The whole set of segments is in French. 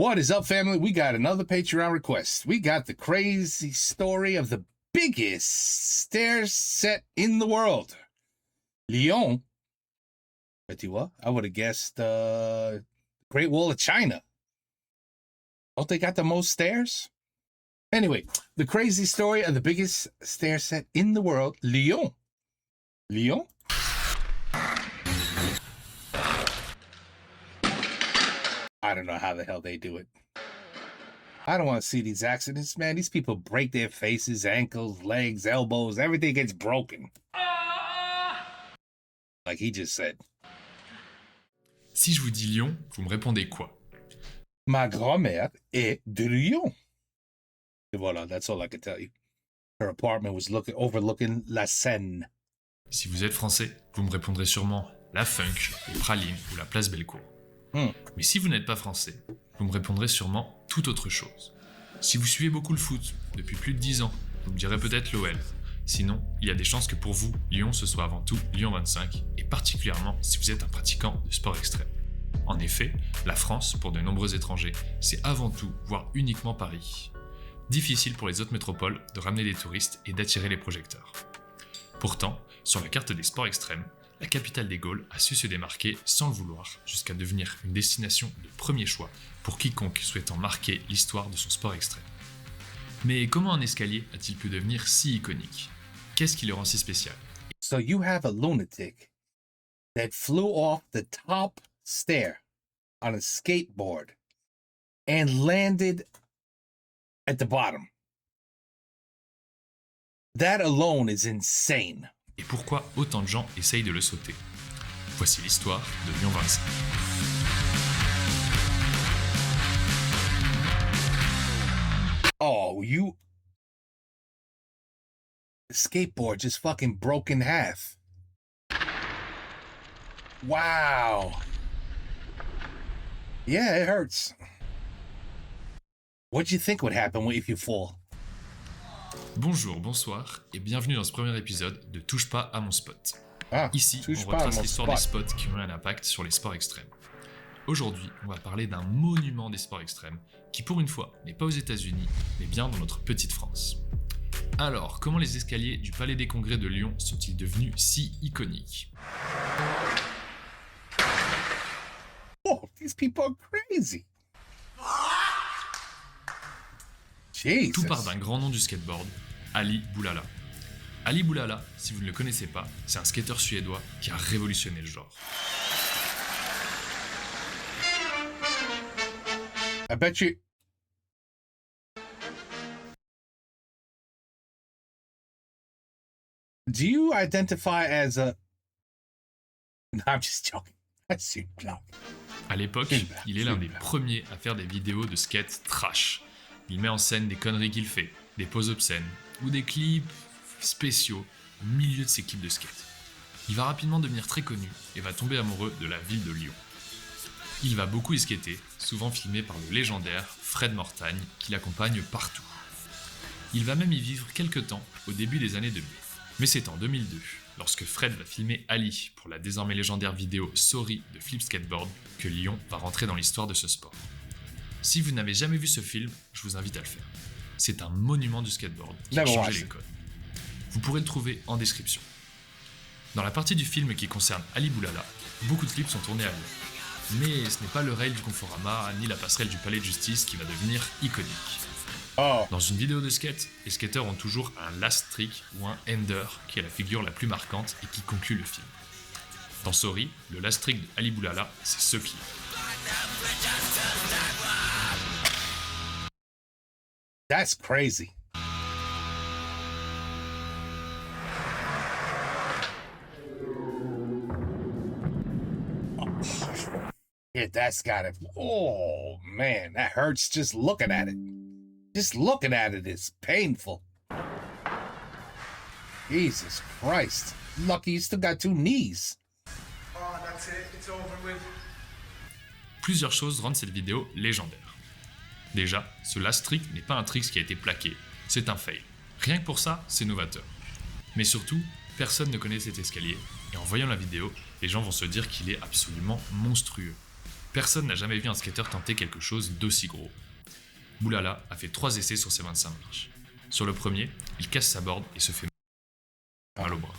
What is up, family? We got another Patreon request. We got the crazy story of the biggest stair set in the world. Lyon. Bet you what? I would have guessed Great Wall of China. Don't they got the most stairs? Anyway, the crazy story of the biggest stair set in the world, Lyon. Lyon? I don't know how the hell they do it. I don't want to see these accidents, man. These people break their faces, ankles, legs, elbows. Everything gets broken. Like he just said. Si je vous dis Lyon, vous me répondez quoi? Ma grand-mère est de Lyon. Et voilà, that's all I can tell you. Her apartment was overlooking la Seine. Si vous êtes français, vous me répondrez sûrement la Funk, les Pralines ou la Place Bellecour. Mais si vous n'êtes pas français, vous me répondrez sûrement toute autre chose. Si vous suivez beaucoup le foot depuis plus de 10 ans, vous me direz peut-être l'OL. Sinon, il y a des chances que pour vous, Lyon ce soit avant tout Lyon 25, et particulièrement si vous êtes un pratiquant de sport extrême. En effet, la France, pour de nombreux étrangers, c'est avant tout, voire uniquement Paris. Difficile pour les autres métropoles de ramener des touristes et d'attirer les projecteurs. Pourtant, sur la carte des sports extrêmes, la capitale des Gaules a su se démarquer sans le vouloir, jusqu'à devenir une destination de premier choix pour quiconque souhaitant marquer l'histoire de son sport extrême. Mais comment un escalier a-t-il pu devenir si iconique? Qu'est-ce qui le rend si spécial? So you have a lunatic that flew off the top stair on a skateboard and landed at the bottom. That alone is insane. Et pourquoi autant de gens essayent de le sauter? Voici l'histoire de Lyon 25. Oh, the skateboard just fucking broke in half. Wow. Yeah, it hurts. What do you think would happen if you fall? Bonjour, bonsoir et bienvenue dans ce premier épisode de Touche pas à mon spot. Ici, on retrace l'histoire des spots qui ont eu un impact sur les sports extrêmes. Aujourd'hui, on va parler d'un monument des sports extrêmes qui, pour une fois, n'est pas aux États-Unis, mais bien dans notre petite France. Alors, comment les escaliers du Palais des Congrès de Lyon sont-ils devenus si iconiques? Oh, these people are crazy. Jesus. Tout part d'un grand nom du skateboard, Ali Boulala. Ali Boulala, si vous ne le connaissez pas, c'est un skateur suédois qui a révolutionné le genre. I bet you. Do you identify as a... No, I'm just joking. I see you. À l'époque, il est l'un des premiers à faire des vidéos de skate trash. Il met en scène des conneries qu'il fait, des poses obscènes ou des clips spéciaux au milieu de ses clips de skate. Il va rapidement devenir très connu et va tomber amoureux de la ville de Lyon. Il va beaucoup y skater, souvent filmé par le légendaire Fred Mortagne qui l'accompagne partout. Il va même y vivre quelques temps au début des années 2000. Mais c'est en 2002, lorsque Fred va filmer Ali pour la désormais légendaire vidéo Sorry de Flip Skateboard, que Lyon va rentrer dans l'histoire de ce sport. Si vous n'avez jamais vu ce film, je vous invite à le faire. C'est un monument du skateboard qui a changé les codes. Vous pourrez le trouver en description. Dans la partie du film qui concerne Ali Boulala, beaucoup de clips sont tournés à Lyon. Mais ce n'est pas le rail du Conforama ni la passerelle du Palais de Justice qui va devenir iconique. Dans une vidéo de skate, les skateurs ont toujours un last trick ou un ender qui est la figure la plus marquante et qui conclut le film. Dans Sorry, le last trick de Ali Boulala, c'est ce clip. That's crazy. Yeah, that's got it. Oh, man, that hurts just looking at it. Just looking at it is painful. Jesus Christ. Lucky you still got two knees. Oh, that's it. It's over with. Plusieurs choses rendent cette vidéo légendaire. Déjà, ce last trick n'est pas un trick qui a été plaqué, c'est un fail. Rien que pour ça, c'est novateur. Mais surtout, personne ne connaît cet escalier, et en voyant la vidéo, les gens vont se dire qu'il est absolument monstrueux. Personne n'a jamais vu un skateur tenter quelque chose d'aussi gros. Boulala a fait 3 essais sur ses 25 marches. Sur le premier, il casse sa board et se fait mal au bras.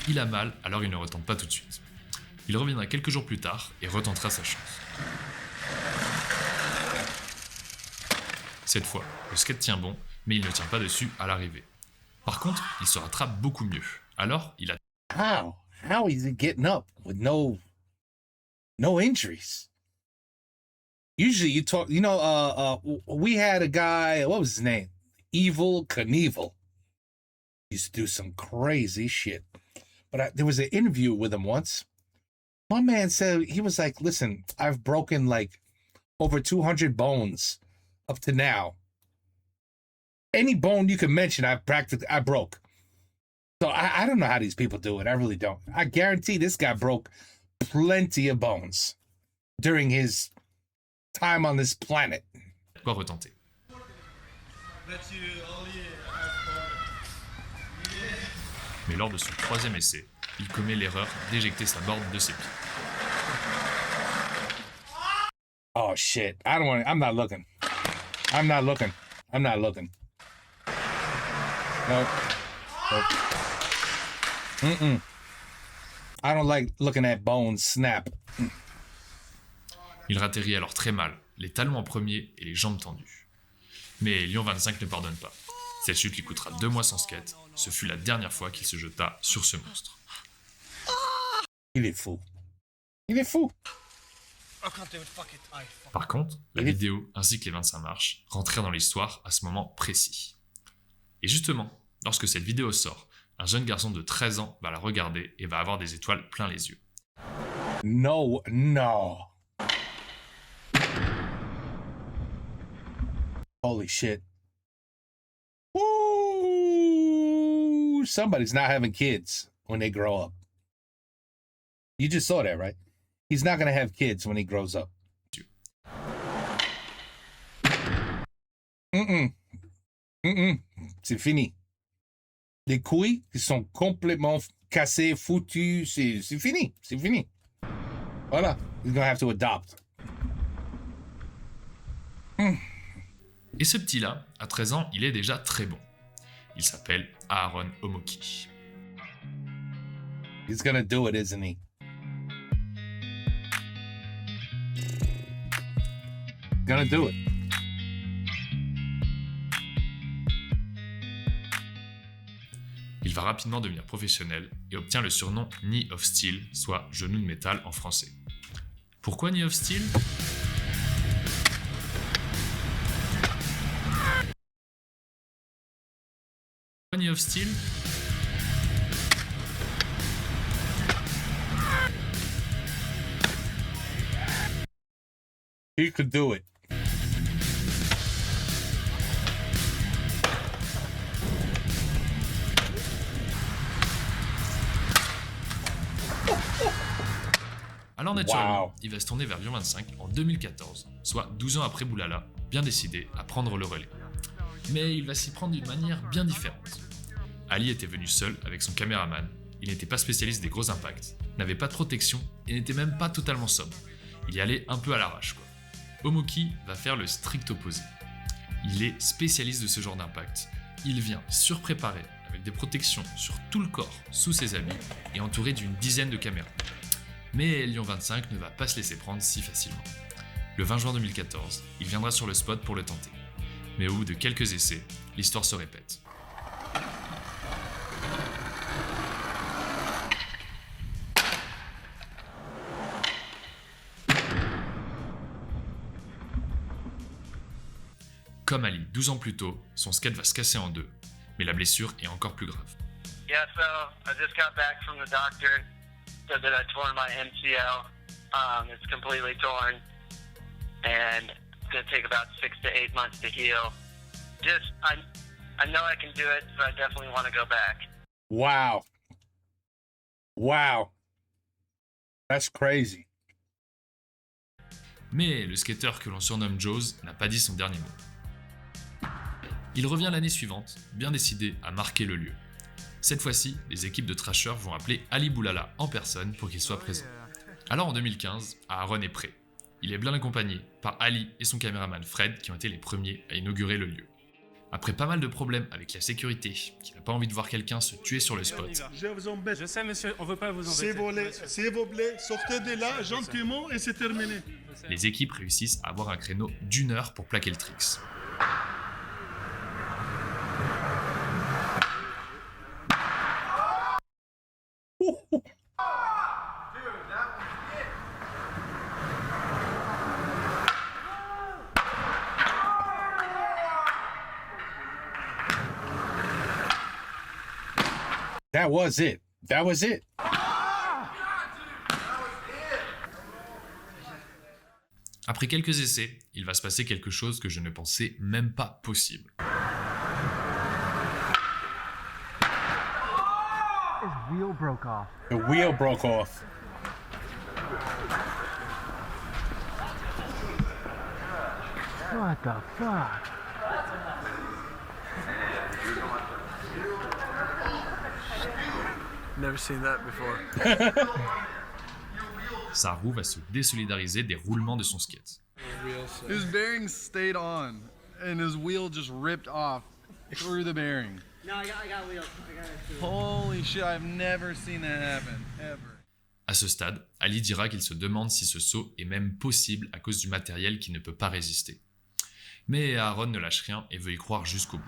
Il a mal, alors il ne retente pas tout de suite. Il reviendra quelques jours plus tard et retentera sa chance. Cette fois, le skate tient bon, mais il ne tient pas dessus à l'arrivée. Par contre, il se rattrape beaucoup mieux. Alors, il a... How is he getting up with no injuries? Usually you talk, we had a guy, what was his name? Evil Knievel. Used to do some crazy shit. But there was an interview with him once. One man said, he was like, listen, I've broken like over 200 bones up to now. Any bone you can mention, I broke. So I don't know how these people do it. I really don't. I guarantee this guy broke plenty of bones during his time on this planet. Quoi retenter. Mais lors de son 3e essai, il commet l'erreur d'éjecter sa board de ses pieds. Oh shit. I'm not looking. Nope. I don't like looking at bones snap. Il ratterrit alors très mal, les talons en premier et les jambes tendues. Mais Lyon 25 ne pardonne pas. Cette chute lui coûtera 2 mois sans skate. Ce fut la dernière fois qu'il se jeta sur ce monstre. Il est fou. Par contre, la vidéo ainsi que les 25 marches rentrèrent dans l'histoire à ce moment précis. Et justement, lorsque cette vidéo sort, un jeune garçon de 13 ans va la regarder et va avoir des étoiles plein les yeux. No. Holy shit. Woo! Somebody's not having kids when they grow up. You just saw that, right? He's not going to have kids when he grows up. C'est fini. Les couilles, ils sont complètement cassées, foutues. C'est fini. Voilà. He's going to have to adopt. Et ce petit-là, à 13 ans, il est déjà très bon. Il s'appelle Aaron Omoki. He's going to do it, isn't he? Gonna do it. Il va rapidement devenir professionnel et obtient le surnom Knee of Steel, soit genou de métal en français. Pourquoi Knee of Steel ? Knee of Steel ? He could do it. Alors naturellement, il va se tourner vers Lyon 25 en 2014, soit 12 ans après Boulala, bien décidé à prendre le relais. Mais il va s'y prendre d'une manière bien différente. Ali était venu seul avec son caméraman, il n'était pas spécialiste des gros impacts, n'avait pas de protection et n'était même pas totalement sobre. Il y allait un peu à l'arrache quoi. Omoki va faire le strict opposé. Il est spécialiste de ce genre d'impact. Il vient surpréparé avec des protections sur tout le corps, sous ses habits et entouré d'une dizaine de caméras. Mais Lyon 25 ne va pas se laisser prendre si facilement. Le 20 juin 2014, il viendra sur le spot pour le tenter. Mais au bout de quelques essais, l'histoire se répète. Comme Ali 12 ans plus tôt, son skate va se casser en deux, mais la blessure est encore plus grave. Yeah, so I just got back from the doctor. Said that I tore my MCL. It's completely torn, and it's gonna take about 6 to 8 months to heal. I know I can do it, so I definitely want to go back. Wow. That's crazy. Mais le skateur que l'on surnomme Jaws n'a pas dit son dernier mot. Il revient l'année suivante, bien décidé à marquer le lieu. Cette fois-ci, les équipes de trashers vont appeler Ali Boulala en personne pour qu'il soit présent. Alors en 2015, Aaron est prêt. Il est bien accompagné par Ali et son caméraman Fred qui ont été les premiers à inaugurer le lieu. Après pas mal de problèmes avec la sécurité, qui n'a pas envie de voir quelqu'un se tuer sur le spot, Je vous embête. Je sais, monsieur, on veut pas vous embêter. S'il vous plaît, sortez de là gentiment et c'est terminé. les équipes réussissent à avoir un créneau d'1 heure pour plaquer le tricks. That was it. That was it. Après quelques essais, il va se passer quelque chose que je ne pensais même pas possible. His wheel broke off. The wheel broke off. What the fuck? Never seen that before. Sa roue va se désolidariser des roulements de son skate. His bearing stayed on, and his wheel just ripped off through the bearing. No, I got wheels. I got it. Holy shit, I've never seen that happen, ever. À ce stade, Ali dira qu'il se demande si ce saut est même possible à cause du matériel qui ne peut pas résister. Mais Aaron ne lâche rien et veut y croire jusqu'au bout.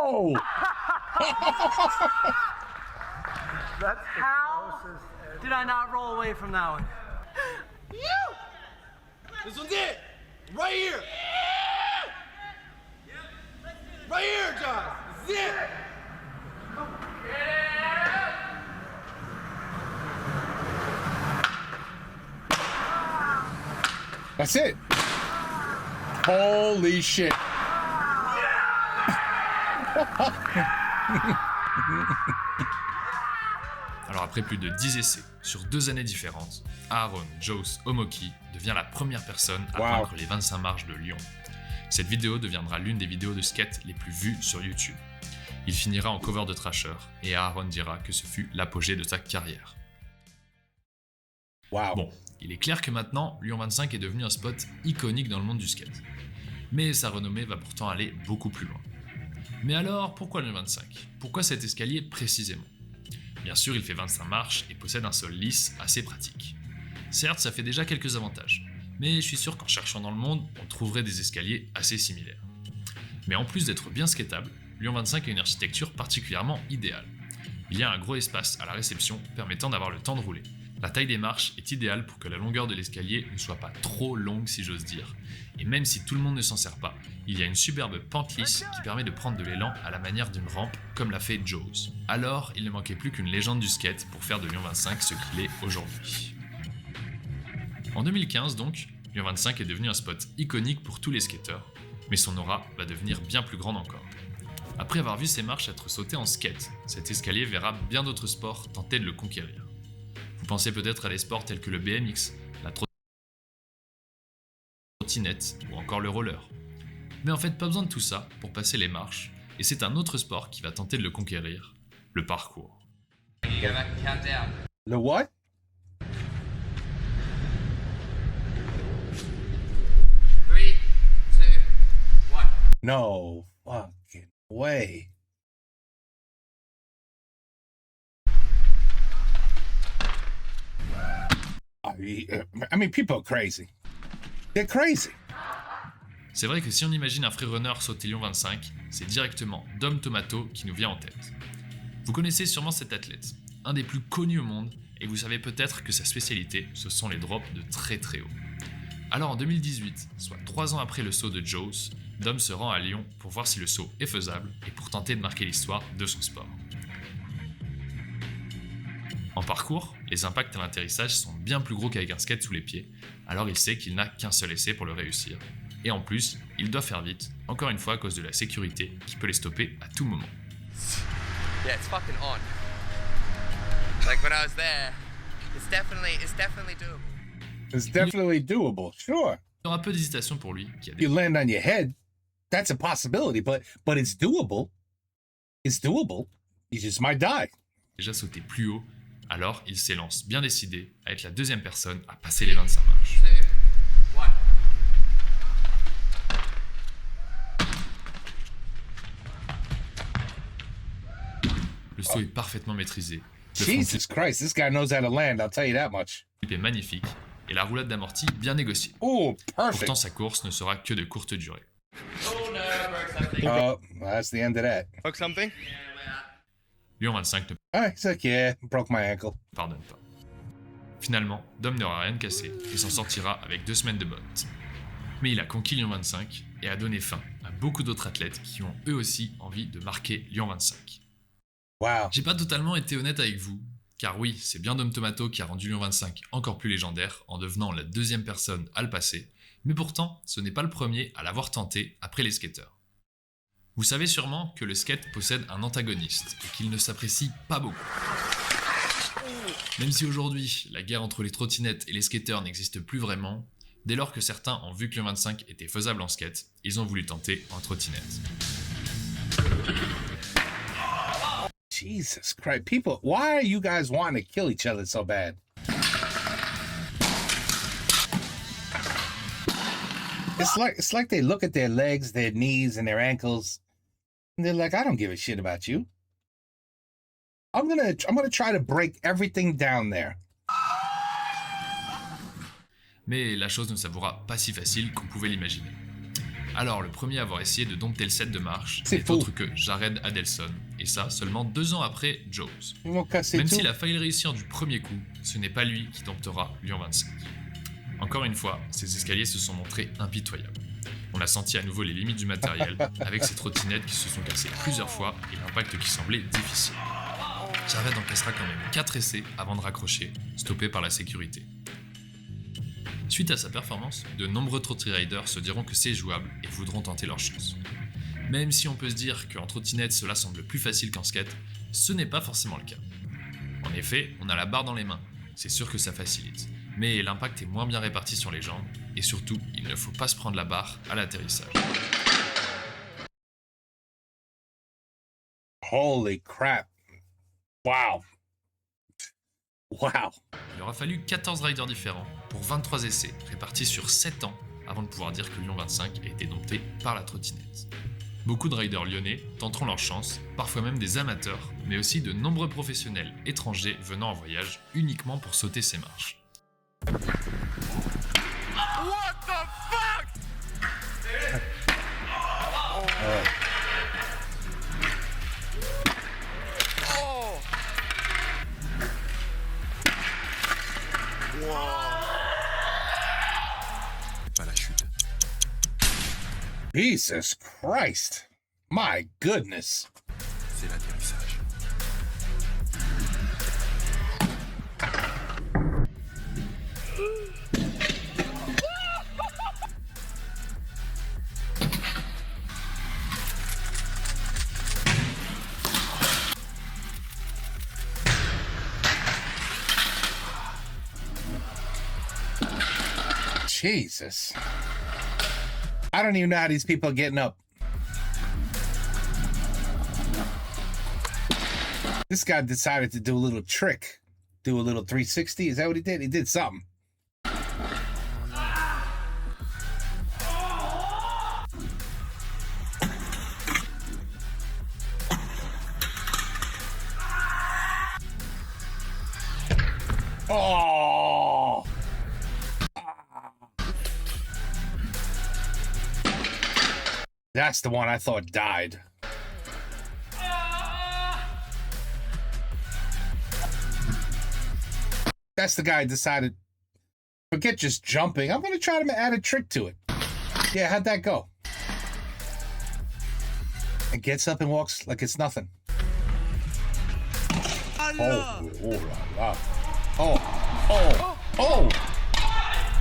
Oh! How did I not roll away from that one? This one's it! Right here! Right here, Josh! This is it! That's it. Holy shit. Alors après plus de 10 essais sur 2 années différentes, Aaron Jose Omoki devient la première personne à Wow. vaincre les 25 marches de Lyon. Cette vidéo deviendra l'une des vidéos de skate les plus vues sur YouTube. Il finira en cover de Thrasher et Aaron dira que ce fut l'apogée de sa carrière. Wow. Bon, il est clair que maintenant, Lyon 25 est devenu un spot iconique dans le monde du skate. Mais sa renommée va pourtant aller beaucoup plus loin. Mais alors, pourquoi Lyon 25 ? Pourquoi cet escalier précisément ? Bien sûr, il fait 25 marches et possède un sol lisse assez pratique. Certes, ça fait déjà quelques avantages, mais je suis sûr qu'en cherchant dans le monde, on trouverait des escaliers assez similaires. Mais en plus d'être bien skatable, Lyon 25 a une architecture particulièrement idéale. Il y a un gros espace à la réception permettant d'avoir le temps de rouler. La taille des marches est idéale pour que la longueur de l'escalier ne soit pas trop longue si j'ose dire. Et même si tout le monde ne s'en sert pas, il y a une superbe pente lisse qui permet de prendre de l'élan à la manière d'une rampe comme l'a fait Jose. Alors, il ne manquait plus qu'une légende du skate pour faire de Lyon 25 ce qu'il est aujourd'hui. En 2015 donc, Lyon 25 est devenu un spot iconique pour tous les skateurs, mais son aura va devenir bien plus grande encore. Après avoir vu ses marches être sautées en skate, cet escalier verra bien d'autres sports tenter de le conquérir. Vous pensez peut-être à des sports tels que le BMX, la trottinette ou encore le roller. Mais en fait, pas besoin de tout ça pour passer les marches, et c'est un autre sport qui va tenter de le conquérir, le parcours. The what? No fucking way. I mean, people are crazy. They're crazy. C'est vrai que si on imagine un freerunner sauter Lyon 25, c'est directement Dom Tomato qui nous vient en tête. Vous connaissez sûrement cet athlète, un des plus connus au monde, et vous savez peut-être que sa spécialité, ce sont les drops de très très haut. Alors en 2018, soit 3 ans après le saut de Jose, Dom se rend à Lyon pour voir si le saut est faisable et pour tenter de marquer l'histoire de son sport. En parcours, les impacts à l'atterrissage sont bien plus gros qu'avec un skate sous les pieds, alors il sait qu'il n'a qu'un seul essai pour le réussir. Et en plus, il doit faire vite, encore une fois à cause de la sécurité qui peut les stopper à tout moment. Yeah, it's fucking on. Like when I was there, it's definitely doable. It's definitely doable, sure. Il y aura peu d'hésitation pour lui, qui a You land on your head. that's a possibility, but it's doable. It's doable. You just might die. Déjà sauté plus haut, alors il s'élance bien décidé à être la deuxième personne à passer les 25 marches. Le saut est parfaitement maîtrisé. Le Jesus Christ, this guy knows how to land, I'll tell you that much. flip est magnifique et la roulade d'amorti bien négociée. Oh, perfect. Pourtant, sa course ne sera que de courte durée. Oh, that's the end of that. Hook something? Lyon 25 ne All right, he's like, yeah, broke my ankle. pardonne pas. Finalement, Dom n'aura rien cassé et s'en sortira avec 2 semaines de bottes. Mais il a conquis Lyon 25 et a donné fin à beaucoup d'autres athlètes qui ont eux aussi envie de marquer Lyon 25. Wow. J'ai pas totalement été honnête avec vous, car oui, c'est bien Dom Tomato qui a rendu Lyon 25 encore plus légendaire en devenant la deuxième personne à le passer, mais pourtant, ce n'est pas le premier à l'avoir tenté après les skateurs. Vous savez sûrement que le skate possède un antagoniste et qu'il ne s'apprécie pas beaucoup. Même si aujourd'hui, la guerre entre les trottinettes et les skateurs n'existe plus vraiment, dès lors que certains ont vu que Lyon 25 était faisable en skate, ils ont voulu tenter en trottinette. Jesus Christ, people, why are you guys wanting to kill each other so bad? It's like they look at their legs, their knees, and their ankles, and they're like, I don't give a shit about you. I'm gonna try to break everything down there. Mais la chose ne savoura pas si facile qu'on pouvait l'imaginer. Alors, le premier à avoir essayé de dompter le set de marche C'est n'est fou. autre que Jared Adelson, et ça seulement 2 ans après Jaws. Ils vont casser Même tout. s'il a failli le réussir du premier coup, ce n'est pas lui qui domptera Lyon 25. Encore une fois, ces escaliers se sont montrés impitoyables. On a senti à nouveau les limites du matériel, avec ces trottinettes qui se sont cassées plusieurs fois et l'impact qui semblait difficile. Jared encaissera quand même 4 essais avant de raccrocher, stoppé par la sécurité. Suite à sa performance, de nombreux trotty riders se diront que c'est jouable et voudront tenter leur chance. Même si on peut se dire qu'en trottinette cela semble plus facile qu'en skate, ce n'est pas forcément le cas. En effet, on a la barre dans les mains, c'est sûr que ça facilite, mais l'impact est moins bien réparti sur les jambes, et surtout, il ne faut pas se prendre la barre à l'atterrissage. Holy crap. Wow. Wow. Il aura fallu 14 riders différents pour 23 essais, répartis sur 7 ans, avant de pouvoir dire que Lyon 25 a été dompté par la trottinette. Beaucoup de riders lyonnais tenteront leur chance, parfois même des amateurs, mais aussi de nombreux professionnels étrangers venant en voyage uniquement pour sauter ces marches. What the fuck? Pas la chute. Jesus Christ. My goodness. C'est l'atterrissage. Jesus. I don't even know how these people are getting up. This guy decided to do a little trick. Do a little 360. Is that what he did? He did something. Oh! That's the one I thought died. That's the guy who decided, forget just jumping. I'm going to try to add a trick to it. Yeah, how'd that go? And gets up and walks like it's nothing. Oh, oh.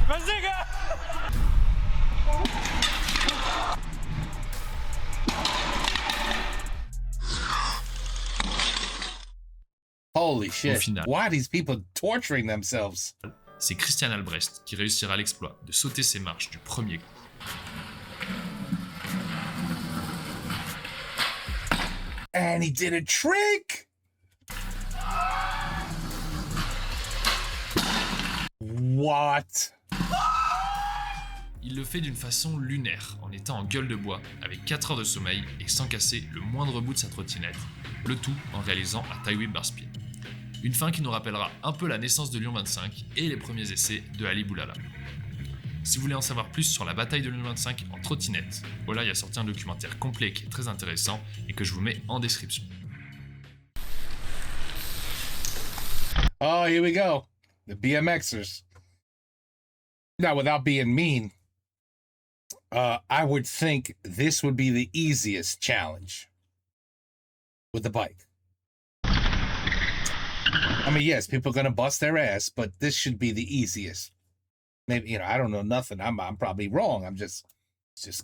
Vas-y, gars! Holy shit. final. Why are these people torturing themselves? C'est Christian Albrecht qui réussira l'exploit de sauter ces marches du premier coup. And he did a trick! What? Il le fait d'une façon lunaire, en étant en gueule de bois, avec 4 heures de sommeil et sans casser le moindre bout de sa trottinette, le tout en réalisant un tie whip bar spin. Une fin qui nous rappellera un peu la naissance de Lyon 25 et les premiers essais de Ali Boulala. Si vous voulez en savoir plus sur la bataille de Lyon 25 en trottinette, Olay a sorti un documentaire complet qui est très intéressant et que je vous mets en description. Oh, here we go. The BMXers. Now, without being mean, I would think this would be the easiest challenge with the bike. I mean, yes, people are going to bust their ass, but this should be the easiest. Maybe, you know, I don't know nothing. I'm probably wrong. I'm just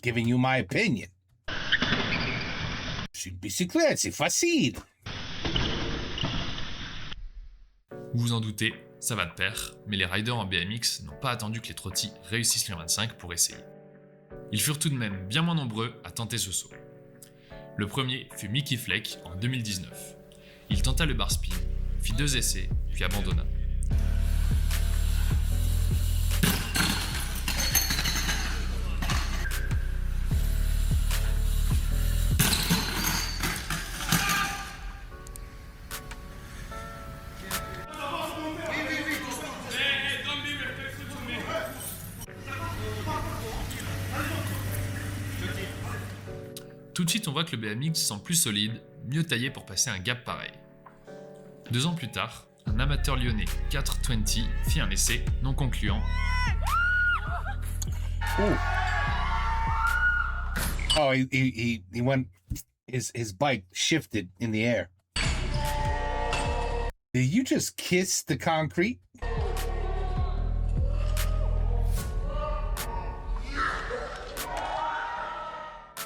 giving you my opinion. Sur une bicyclette, c'est facile. Vous vous en doutez, ça va de pair, mais les riders en BMX n'ont pas attendu que les trottis réussissent Lyon 25 pour essayer. Ils furent tout de même bien moins nombreux à tenter ce saut. Le premier fut Mickey Fleck en 2019. Il tenta le bar spin, fit 2 essais, puis abandonna. Tout de suite, on voit que le BMX semble plus solide, mieux taillé pour passer un gap pareil. 2 ans plus tard, un amateur lyonnais 420 fit un essai non concluant. Ooh. Oh, he went. His bike shifted in the air. Did you just kiss the concrete?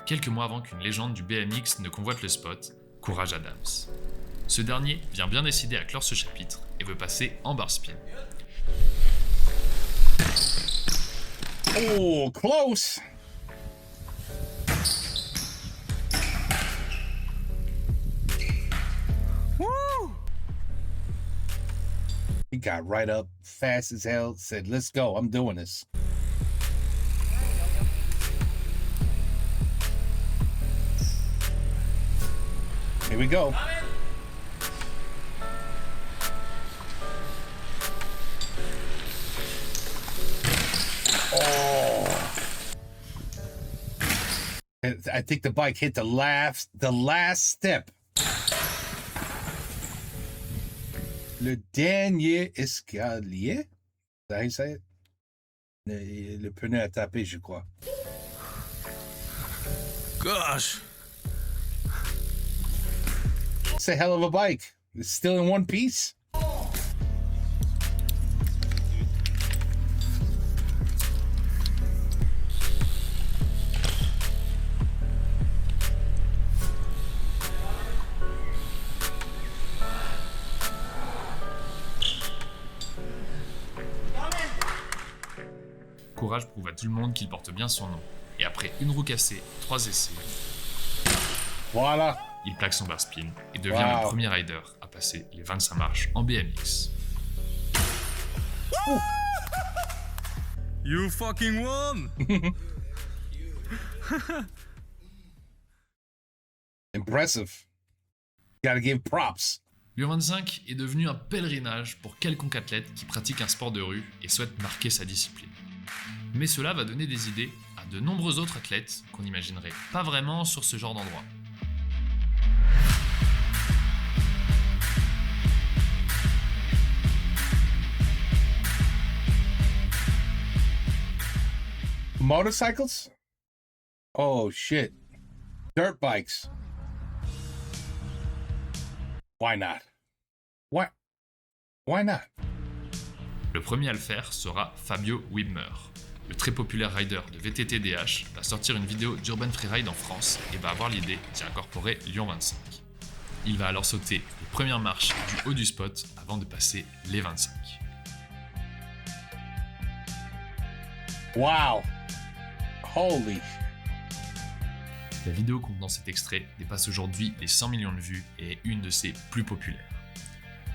Quelques mois avant qu'une légende du BMX ne convoite le spot, Courage Adams. Ce dernier vient bien décidé à clore ce chapitre et veut passer en bar spin. Oh, close! Woo! He got right up fast as hell, said, let's go, I'm doing this. Here we go. Oh. I think the bike hit the last step. Le dernier escalier. Is that how you say it? Le pneu a tapé, je crois. Gosh. It's a hell of a bike. It's still in one piece. Courage prouve à tout le monde qu'il porte bien son nom. Et après une roue cassée, 3 essais, Voilà. il plaque son bar spin et devient le premier rider à passer les 25 marches en BMX. You fucking won! Impressive. Gotta give props. Lyon 25 est devenu un pèlerinage pour quelconque athlète qui pratique un sport de rue et souhaite marquer sa discipline. Mais cela va donner des idées à de nombreux autres athlètes qu'on n'imaginerait pas vraiment sur ce genre d'endroit. Motorcycles? Oh shit. Dirt bikes. Why not? Why not? Le premier à le faire sera Fabio Wibmer. Le très populaire rider de VTT DH va sortir une vidéo d'Urban Freeride en France et va avoir l'idée d'y incorporer Lyon 25. Il va alors sauter les premières marches du haut du spot avant de passer les 25. Wow. Holy. La vidéo contenant cet extrait dépasse aujourd'hui les 100 millions de vues et est une de ses plus populaires.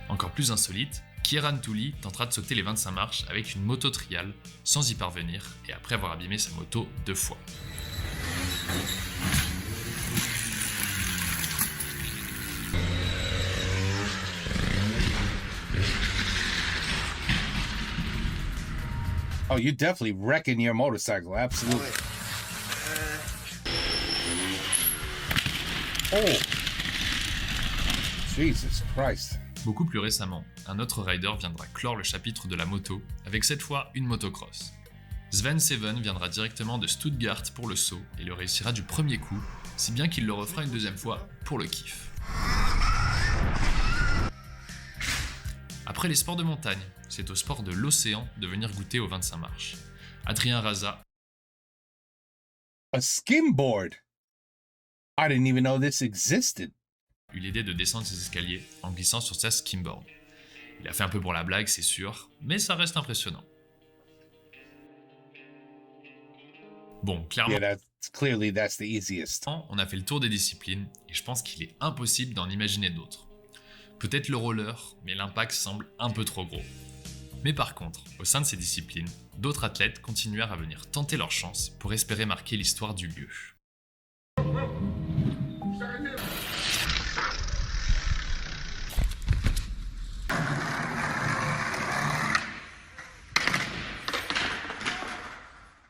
Encore plus insolite, Kieran Tooley tentera de sauter les 25 marches avec une moto trial sans y parvenir et après avoir abîmé sa moto 2 fois. Oh, you're definitely wrecking your motorcycle, absolutely. Oh! Jesus Christ. Beaucoup plus récemment, un autre rider viendra clore le chapitre de la moto avec cette fois une motocross. Sven Seven viendra directement de Stuttgart pour le saut et le réussira du premier coup, si bien qu'il le refera une deuxième fois pour le kiff. Après les sports de montagne, c'est au sport de l'océan de venir goûter aux 25 marches. Adrien Raza A skimboard! I didn't even know this existed. eut l'idée de descendre ses escaliers en glissant sur sa skimboard. Il a fait un peu pour la blague, c'est sûr, mais ça reste impressionnant. Bon, clairement, Yeah, that's the easiest. on a fait le tour des disciplines et je pense qu'il est impossible d'en imaginer d'autres. Peut-être le roller, mais l'impact semble un peu trop gros. Mais par contre, au sein de ces disciplines, d'autres athlètes continuèrent à venir tenter leur chance pour espérer marquer l'histoire du lieu.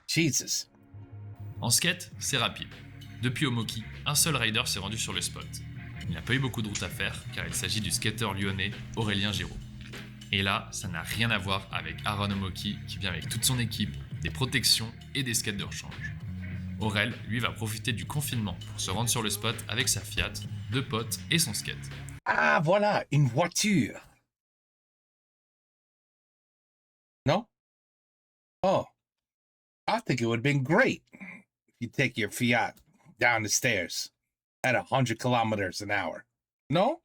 Jesus. En skate, c'est rapide. Depuis Omoki, un seul rider s'est rendu sur le spot. Il n'a pas eu beaucoup de route à faire car il s'agit du skateur lyonnais Aurélien Giraud. Et là, ça n'a rien à voir avec Aaron Omoki qui vient avec toute son équipe, des protections et des skates de rechange. Aurel, lui, va profiter du confinement pour se rendre sur le spot avec sa Fiat, 2 potes et son skate. Ah, voilà, une voiture. No? Oh. I think it would have been great if you take your Fiat down the stairs at 100 kilometers an hour. No?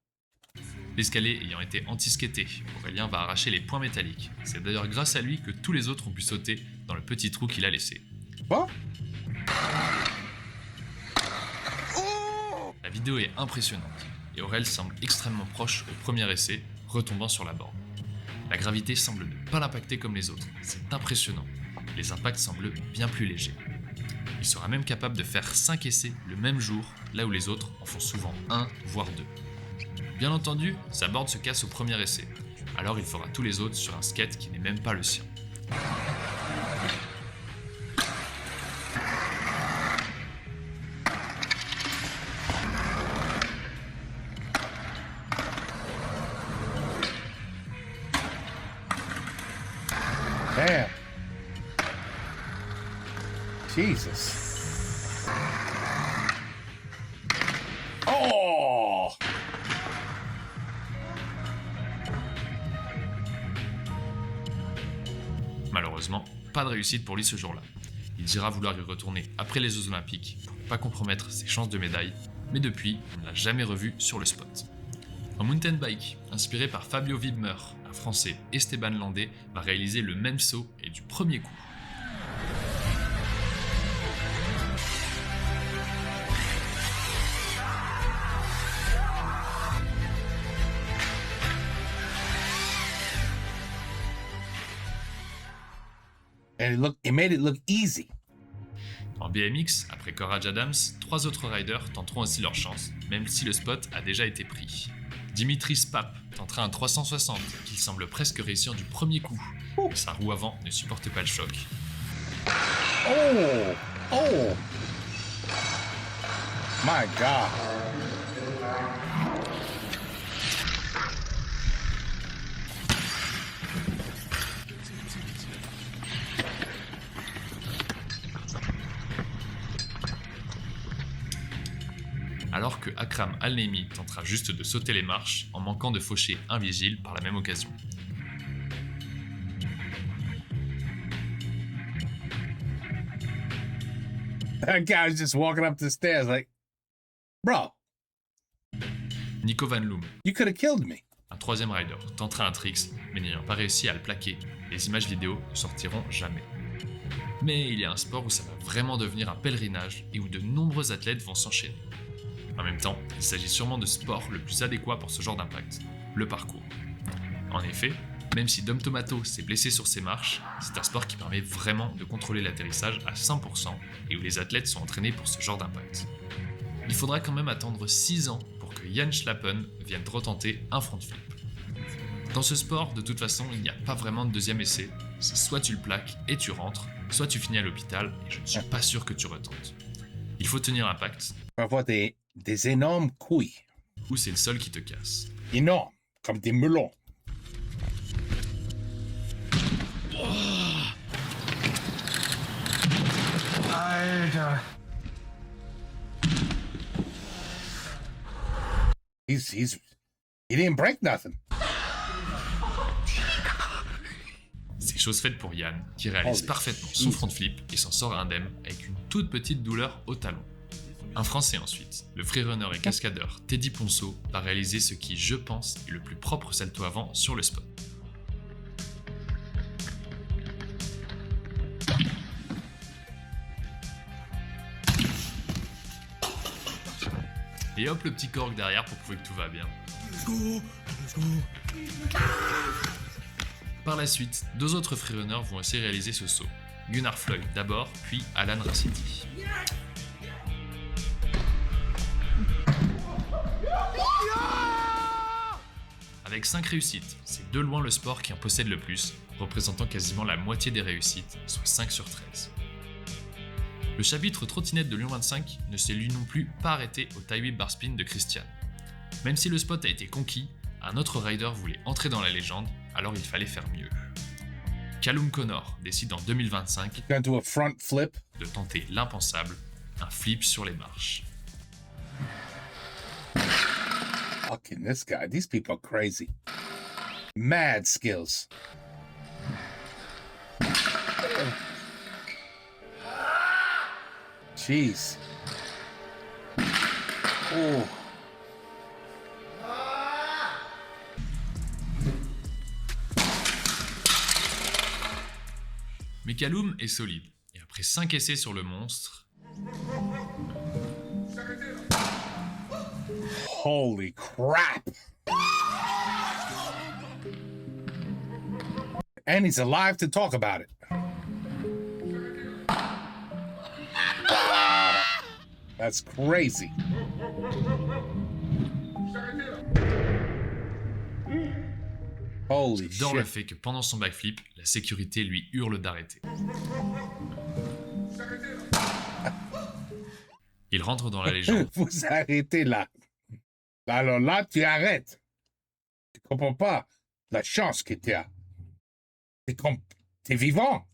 L'escalier ayant été anti-skaté, Aurélien va arracher les points métalliques. C'est d'ailleurs grâce à lui que tous les autres ont pu sauter dans le petit trou qu'il a laissé. What? La vidéo est impressionnante et Aurel semble extrêmement proche au premier essai, retombant sur la borne. La gravité semble ne pas l'impacter comme les autres, c'est impressionnant. Les impacts semblent bien plus légers. Il sera même capable de faire 5 essais le même jour, là où les autres en font souvent 1 voire 2. Bien entendu, sa board se casse au premier essai, alors il fera tous les autres sur un skate qui n'est même pas le sien. Damn. Jesus. Oh! Malheureusement, pas de réussite pour lui ce jour-là. Il dira vouloir y retourner après les Jeux Olympiques pour ne pas compromettre ses chances de médaille, mais depuis, on ne l'a jamais revu sur le spot. En mountain bike, inspiré par Fabio Wibmer, un Français, Esteban Landé va réaliser le même saut et du premier coup. And it made it look easy. En BMX, après Courage Adams, 3 autres riders tenteront aussi leur chance, même si le spot a déjà été pris. Dimitris Pap tentera un 360 qu'il semble presque réussir du premier coup. Mais sa roue avant ne supporte pas le choc. Oh! Oh! My God. Alors que Akram Al-Nemi tentera juste de sauter les marches en manquant de faucher un vigile par la même occasion. That guy was just walking up the stairs like, bro, Nico Van Loom, you could have killed me. un troisième rider, tentera un tricks, mais n'ayant pas réussi à le plaquer, les images vidéo ne sortiront jamais. Mais il y a un sport où ça va vraiment devenir un pèlerinage et où de nombreux athlètes vont s'enchaîner. En même temps, il s'agit sûrement de sport le plus adéquat pour ce genre d'impact, le parcours. En effet, même si Dom Tomato s'est blessé sur ses marches, c'est un sport qui permet vraiment de contrôler l'atterrissage à 100% et où les athlètes sont entraînés pour ce genre d'impact. Il faudra quand même attendre 6 ans pour que Jan Schlappen vienne retenter un front flip. Dans ce sport, de toute façon, il n'y a pas vraiment de deuxième essai, c'est soit tu le plaques et tu rentres, soit tu finis à l'hôpital et je ne suis pas sûr que tu retentes. Il faut tenir l'impact. On va avoir des énormes couilles. Ou c'est le sol qui te casse. Énormes, comme des melons. He didn't break nothing. C'est chose faite pour Yann, qui réalise parfaitement son front flip et s'en sort indemne avec une toute petite douleur au talon. Un Français ensuite, le freerunner et cascadeur Teddy Ponceau va réaliser ce qui, je pense, est le plus propre salto avant sur le spot. Et hop le petit cork derrière pour prouver que tout va bien. Par la suite, 2 autres freerunners vont aussi réaliser ce saut. Gunnar Floyd d'abord, puis Alan Raciti. Avec 5 réussites, c'est de loin le sport qui en possède le plus, représentant quasiment la moitié des réussites, soit 5 sur 13. Le chapitre trottinette de Lyon 25 ne s'est lui non plus pas arrêté au tie whip bar spin de Christian. Même si le spot a été conquis, un autre rider voulait entrer dans la légende, alors il fallait faire mieux. Callum Connor décide en 2025 do a front flip. De tenter l'impensable, un flip sur les marches. Fucking this guy, these people are crazy. Mad skills. Jeez. Oh. Mais Callum est solide, et après 5 essais sur le monstre... Holy crap! And he's alive to talk about it. Wow. That's crazy. Holy J'adore shit. le fait que pendant son backflip, la sécurité lui hurle d'arrêter. Il rentre dans la légende. Vous arrêtez là. Alors là, tu arrêtes. Tu comprends pas la chance que tu as. T'es vivant.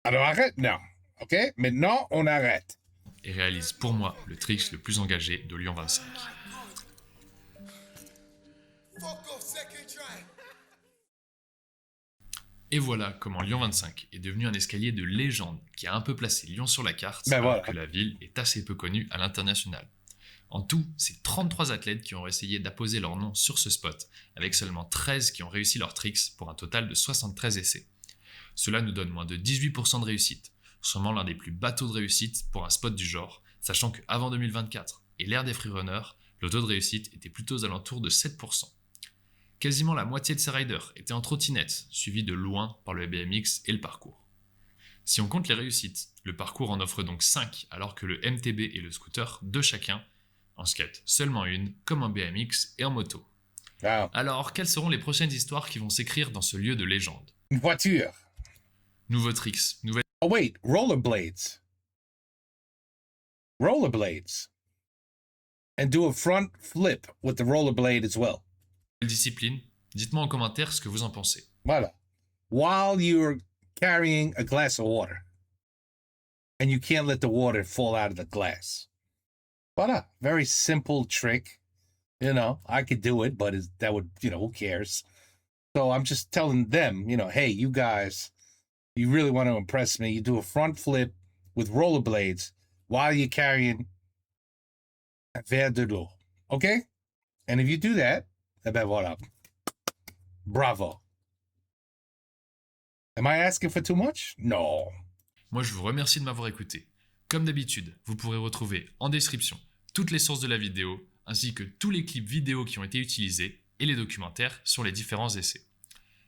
Alors arrête, non. OK? Maintenant, on arrête. Et réalise pour moi le trick le plus engagé de Lyon 25. Et voilà comment Lyon 25 est devenu un escalier de légende qui a un peu placé Lyon sur la carte, alors que la ville est assez peu connue à l'international. En tout, c'est 33 athlètes qui ont essayé d'apposer leur nom sur ce spot, avec seulement 13 qui ont réussi leurs tricks pour un total de 73 essais. Cela nous donne moins de 18% de réussite, sûrement l'un des plus bateaux de réussite pour un spot du genre, sachant qu'avant 2024 et l'ère des freerunners, le taux de réussite était plutôt aux alentours de 7%. Quasiment la moitié de ces riders étaient en trottinette, suivis de loin par le BMX et le parcours. Si on compte les réussites, le parcours en offre donc 5, alors que le MTB et le scooter 2 chacun, en skate seulement 1, comme en BMX et en moto. Wow. Alors, quelles seront les prochaines histoires qui vont s'écrire dans ce lieu de légende? Une voiture. Nouveaux tricks, nouvelles... Oh wait, rollerblades. Rollerblades. And do a front flip with the rollerblade as well. disciplines. Dites-moi en commentaire ce que vous en pensez. Voilà. While you're carrying a glass of water. And you can't let the water fall out of the glass. Voilà. Very simple trick. You know, I could do it, but that would, who cares? So I'm just telling them, hey, you guys, you really want to impress me. You do a front flip with rollerblades while you're carrying a verre de l'eau. Okay? And if you do that, eh ben voilà. Bravo. Am I asking for too much? No. Moi, je vous remercie de m'avoir écouté. Comme d'habitude, vous pourrez retrouver en description toutes les sources de la vidéo, ainsi que tous les clips vidéo qui ont été utilisés et les documentaires sur les différents essais.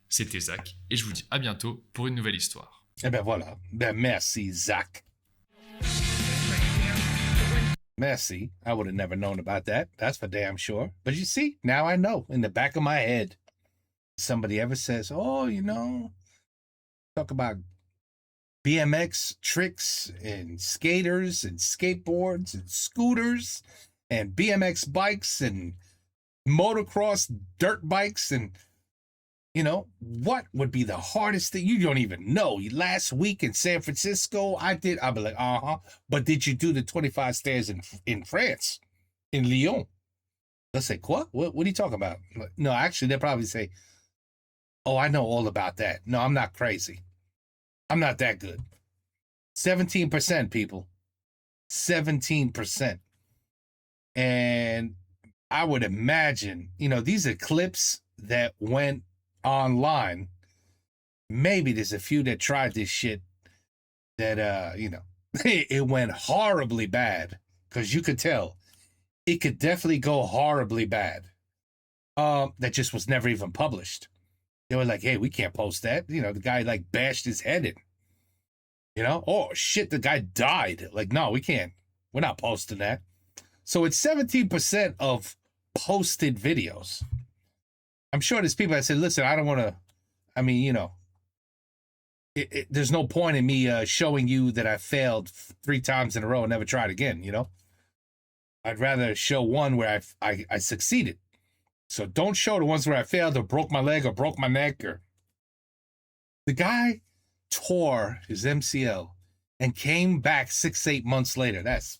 C'était Zach, et je vous dis à bientôt pour une nouvelle histoire. Eh ben voilà. Ben merci, Zach. Merci. I would have never known about that. That's for damn sure. But you see, now I know in the back of my head. Somebody ever says, oh, you know, talk about BMX tricks and skaters and skateboards and scooters and BMX bikes and motocross dirt bikes and, you know, what would be the hardest thing? You don't even know. Last week in San Francisco, I'll be like, but did you do the 25 stairs in France, in Lyon? They'll say, what? What are you talking about? No, actually, they'll probably say, oh, I know all about that. No, I'm not crazy. I'm not that good. 17%, people. 17%. And I would imagine, you know, these are clips that went online. Maybe there's a few that tried this shit that, you know, it went horribly bad. Because you could tell it could definitely go horribly bad. That just was never even published. They were like, hey, we can't post that. You know, the guy like bashed his head in. You know, oh shit, the guy died. Like, no, we can't. We're not posting that. So it's 17% of posted videos. I'm sure there's people that said, listen, I don't want to, I mean, you know, there's no point in me showing you that I failed 3 times in a row and never tried again, you know? I'd rather show one where I succeeded. So don't show the ones where I failed or broke my leg or broke my neck. Or the guy tore his MCL and came back 6-8 months later. That's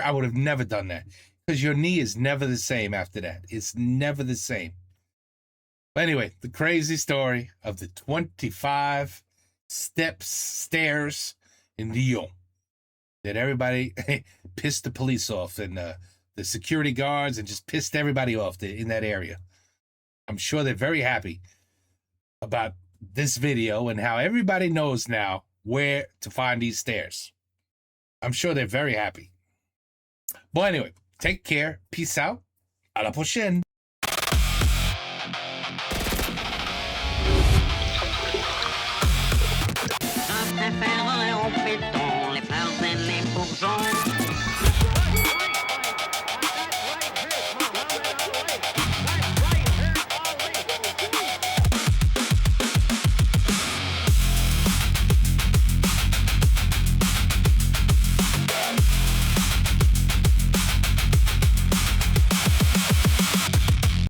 I would have never done that because your knee is never the same after that. It's never the same. But anyway, the crazy story of the 25 stairs in Lyon that everybody pissed the police off and the security guards and just pissed everybody off in that area. I'm sure they're very happy about this video and how everybody knows now where to find these stairs. I'm sure they're very happy. But anyway, take care. Peace out. À la prochaine.